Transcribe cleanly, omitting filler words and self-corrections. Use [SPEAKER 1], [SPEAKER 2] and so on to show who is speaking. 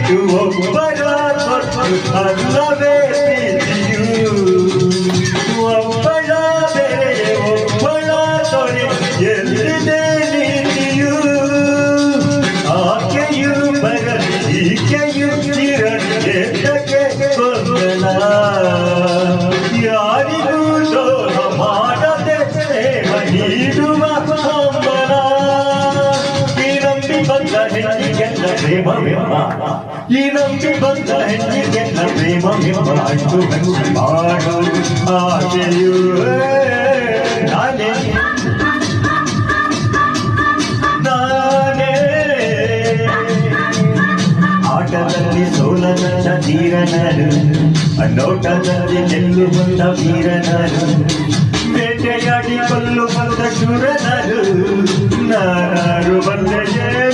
[SPEAKER 1] ಒಬ್ಬರ ಕೊಟ್ಟು ಅಲ್ಲವೇ ಪ್ರೀತಿಯು ಒಬ್ಬಳ ಬೆಲೆ ಒಬ್ಬಳ ತೊರೆ ಎಲ್ಲಿದೆ ನೀತಿಯು ಆಕೆಯು ಬರಲಿ ಈಕೆಯು ಇರಲಿ ಎದ್ದಕ್ಕೆ ಗೊಂದಲ ಯಾರಿಗೂ ದ್ರೋಹ ಮಾಡದೆ ಪ್ರೇಮ ನೀಡುವ ಹಂಬಲ ಈ ನಂಬಿ ಬಂದ ಹೆಣ್ಣಿಗೆಲ್ಲ ಪ್ರೇಮವೆಂಬ ಈ ನಂಬಿ ಬಂದ ಹೆಣ್ಣಿಗೆಲ್ಲ ಪ್ರೇಮವೆಂಬ ಅಷ್ಟು ಹಂಚಿ ಮಾಡು ಆಸೆಯು ನಾನೇ ಆಟದಲ್ಲಿ ಸೋಲದ ತೀರನರು ನೋಟದಲ್ಲಿ ಗೆಲ್ಲುವಂತ ವೀರನರು ಬೇಟೆಯಾಡಿ ಕೊಲ್ಲುವಂತ ಶೂರನರು ನಾರಾಯಣ